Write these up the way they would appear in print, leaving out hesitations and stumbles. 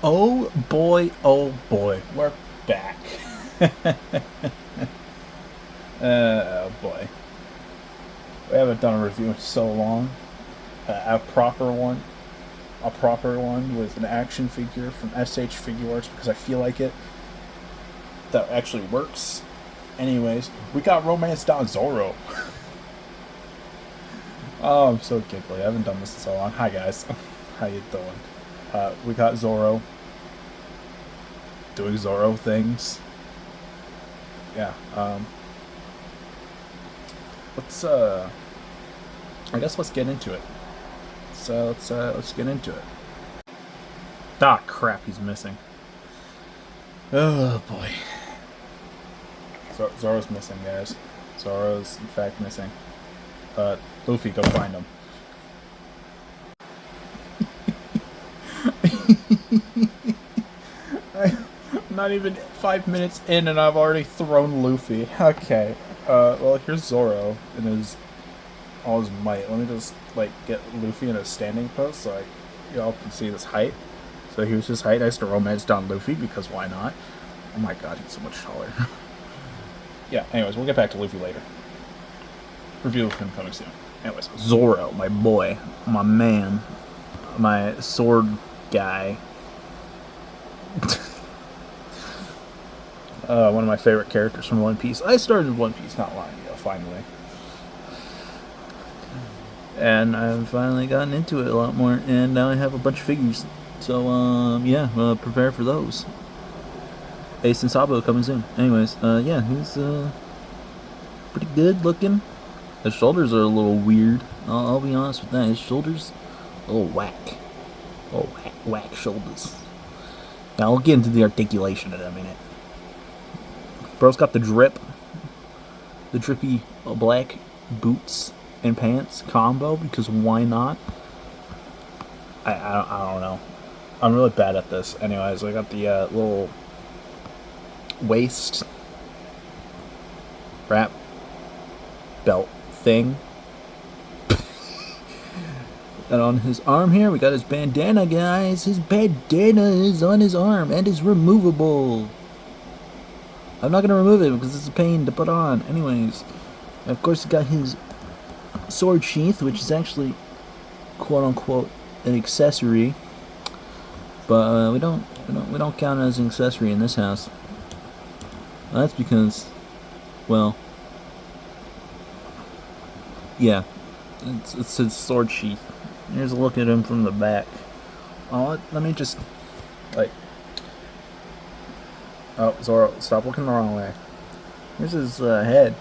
Oh boy, we're back. Oh boy, we haven't done a review in so long. A proper one with an action figure from SH Figuarts because I feel like it. That actually works. Anyways, we got Romance Down Zoro. Oh, I'm so giggly. I haven't done this in so long. Hi guys, how you doing? We got Zoro doing Zoro things. Yeah. Let's I guess let's get into it. So let's get into it. Ah, crap, he's missing. Oh boy. Zoro's missing, guys. Zoro's in fact missing. Luffy, go find him. I'm not even 5 minutes in and I've already thrown Luffy. Okay. Well, here's Zoro in all his might. Let me just get Luffy in a standing pose so y'all can see this height. So here's his height. I used to romance down Luffy because why not? Oh my god, he's so much taller. Yeah. Anyways, we'll get back to Luffy later. Review of him coming soon. Anyways, Zoro, my boy, my man, my sword guy. One of my favorite characters from One Piece. I started One Piece not long ago, finally. And I've finally gotten into it a lot more, and now I have a bunch of figures. So, yeah, prepare for those. Ace and Sabo coming soon. Anyways, yeah, he's, pretty good looking. His shoulders are a little weird. I'll be honest with that. His shoulders, a little whack. Oh, whack shoulders. Now, I'll get into the articulation in a minute. Bro's got the drip. The drippy black boots and pants combo, because why not? I don't know. I'm really bad at this. Anyways, I got the little waist wrap belt thing. And on his arm here, we got his bandana, guys. His bandana is on his arm and is removable. I'm not gonna remove it because it's a pain to put on. Anyways, of course, he got his sword sheath, which is actually quote unquote an accessory, but we don't count it as an accessory in this house. Well, that's because, well, yeah, it's his sword sheath. Here's a look at him from the back. Oh, let me just oh, Zoro, stop looking the wrong way. Here's his head.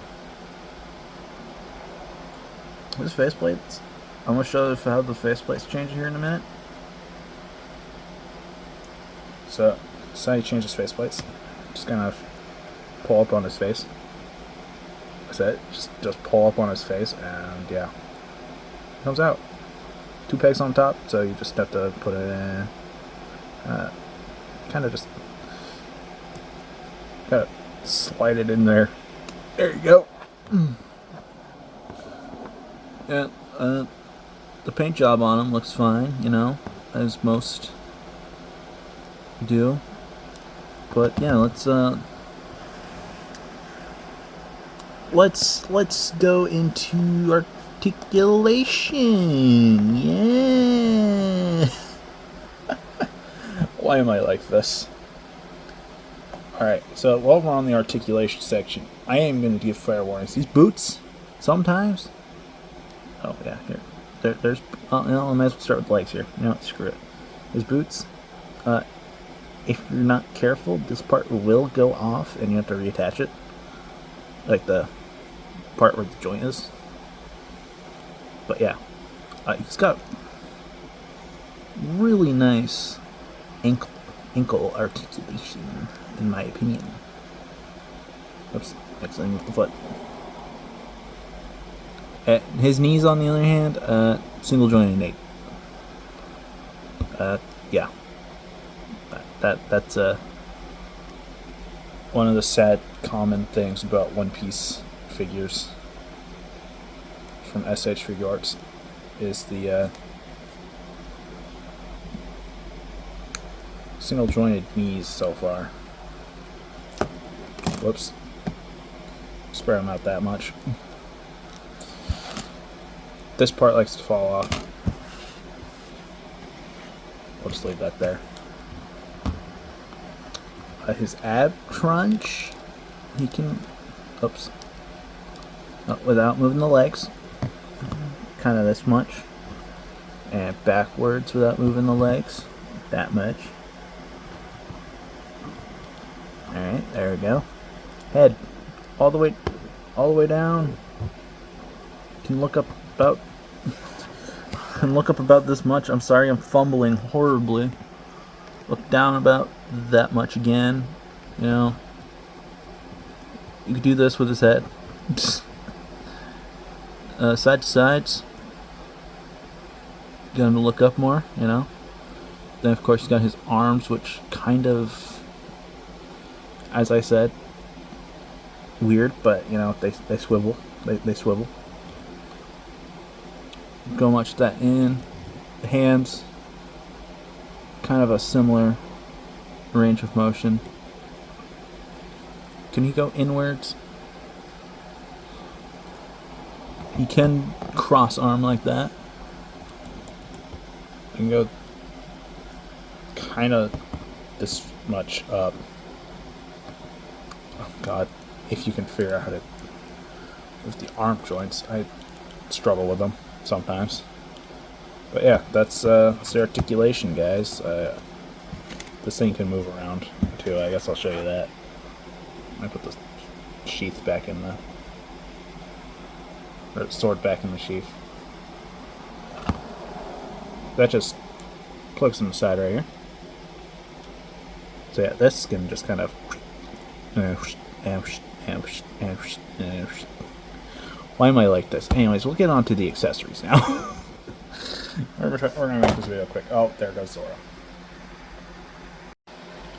His faceplates. I'm gonna show you how the faceplates change here in a minute. So, that's how you change his faceplates. Just kind of pull up on his face. That's it. Just pull up on his face, and yeah, it comes out. 2 pegs on top, so you just have to put it in. Kind of just gotta slide it in there. There you go. Yeah, the paint job on him looks fine, you know, as most do. But yeah, let's go into articulation. Yeah. Why am I like this? Alright, so while we're on the articulation section, I am going to give fair warnings. These boots, sometimes... Oh, yeah, here. There's... Oh, you know, I might as well start with legs here. You know what, screw it. There's boots. If you're not careful, this part will go off, and you have to reattach it. Like the part where the joint is. But yeah. He's got really nice ankle articulation, in my opinion. Oops, accidentally moved the foot. His knees, on the other hand, single jointed Nate. Yeah. That's one of the sad common things about One Piece figures from SH Figuarts is the single jointed knees so far. Whoops. Spread them out that much. This part likes to fall off. We'll just leave that there. His ab crunch, he can, oops, without moving the legs, kind of this much, and backwards without moving the legs, that much. Alright, there we go. Head, all the way down. Can look up about this much. I'm sorry, I'm fumbling horribly. Look down about that much again. You know, you could do this with his head. Side to sides. Get him to look up more, you know. Then of course he's got his arms, which kind of, as I said, weird, but you know, they swivel. They swivel. Go much that in. The hands, kind of a similar range of motion. Can he go inwards? He can cross arm like that. He can go kind of this much up. Oh god, if you can figure out how to with the arm joints, I struggle with them sometimes. But yeah, that's the articulation, guys. This thing can move around too. I guess I'll show you that. I put the sheath back in the, or sword back in the sheath. That just plugs in the side right here. So yeah, this can just kind of. Why am I like this? Anyways, we'll get on to the accessories now. We're gonna make this video quick. Oh, there goes Zoro.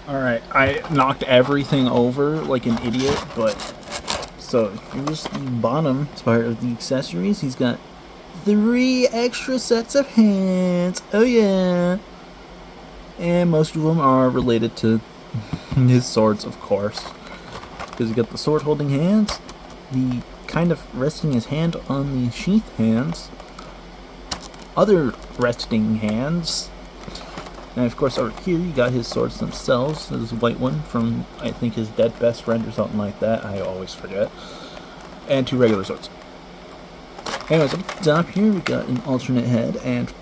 Alright, I knocked everything over like an idiot, but so here's the bottom part of the accessories. He's got 3 extra sets of hands. Oh yeah. And most of them are related to his swords, of course. Because you got the sword holding hands, the kind of resting his hand on the sheath hands, other resting hands, and of course over here you got his swords themselves. There's a white one from, I think, his dead best friend or something like that. I always forget. And 2 regular swords. Anyways, up top here we got an alternate head and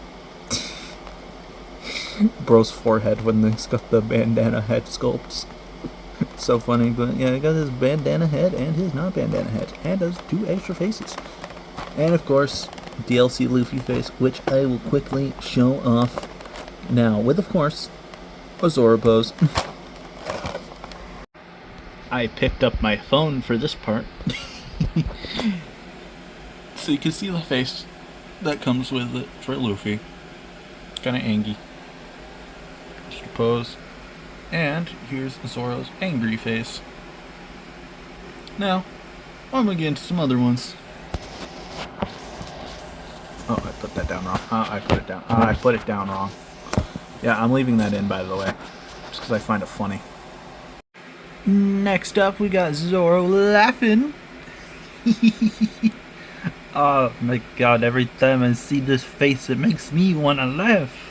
bro's forehead when he's got the bandana head sculpts. It's so funny, but yeah, I got his bandana head and his not bandana head, and does 2 extra faces. And of course, DLC Luffy face, which I will quickly show off now, with of course a Zoro pose. I picked up my phone for this part, so you can see the face that comes with it for Luffy. Kind of angry. Just a pose. And here's Zoro's angry face. Now, I'm gonna get into some other ones. Oh, I put that down wrong. I put it down. I put it down wrong. Yeah, I'm leaving that in, by the way, just because I find it funny. Next up, we got Zoro laughing. Oh my god, every time I see this face, it makes me want to laugh.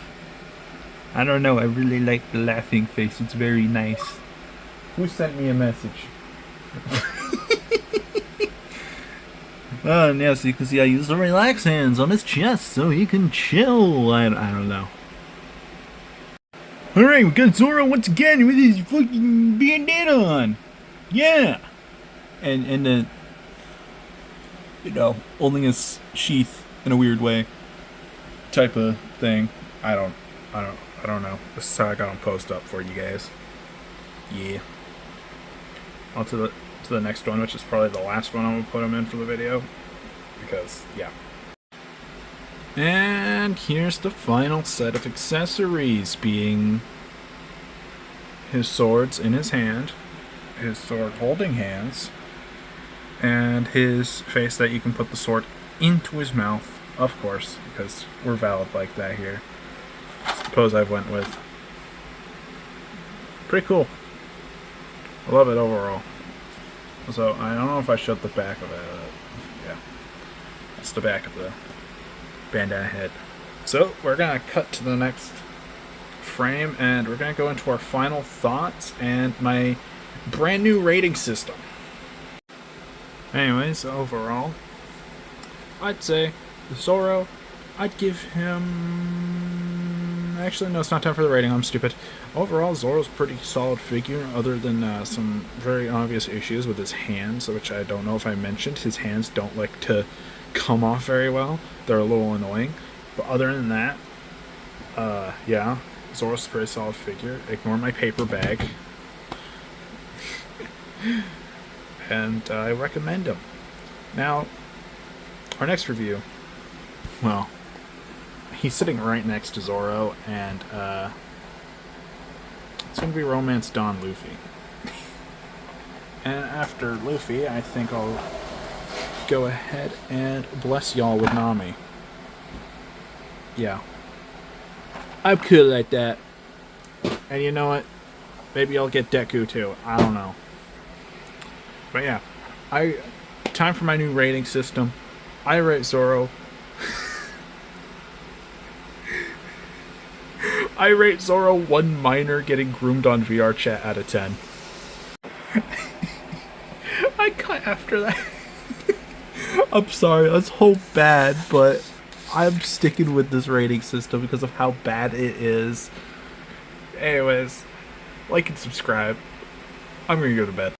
I don't know, I really like the laughing face, it's very nice. Who sent me a message? Oh, and yeah, so you can see I use the relax hands on his chest so he can chill. I don't know. Alright, we got Zoro once again with his fucking bandana on. Yeah! And then, you know, holding his sheath in a weird way. Type of thing. I don't know. This is how I got him posed up for you guys. Yeah. On to the next one, which is probably the last one I'm gonna put him in for the video. Because, yeah. And here's the final set of accessories, being his swords in his hand, his sword holding hands, and his face that you can put the sword into his mouth, of course, because we're valid like that here. It's the pose I went with. pretty cool. I love it overall. So I don't know if I showed the back of it. Yeah, that's the back of the bandana head. So we're gonna cut to the next frame, and we're gonna go into our final thoughts and my brand new rating system. Anyways, overall, I'd say Zoro, I'd give him. Actually, no, it's not time for the rating. I'm stupid. Overall, Zoro's pretty solid figure, other than some very obvious issues with his hands, which I don't know if I mentioned. His hands don't like to come off very well. They're a little annoying. But other than that, yeah, Zoro's a pretty solid figure. Ignore my paper bag. And I recommend him. Now, our next review, well, he's sitting right next to Zoro, and it's going to be Romance Dawn Luffy. And after Luffy, I think I'll go ahead and bless y'all with Nami. Yeah. I'm cool like that. And you know what? Maybe I'll get Deku too. I don't know. But yeah. Time for my new rating system. I rate Zoro. I rate Zoro 1 minor getting groomed on VR chat out of 10. I cut after that. I'm sorry, that's so bad, but I'm sticking with this rating system because of how bad it is. Anyways, like and subscribe. I'm gonna go to bed.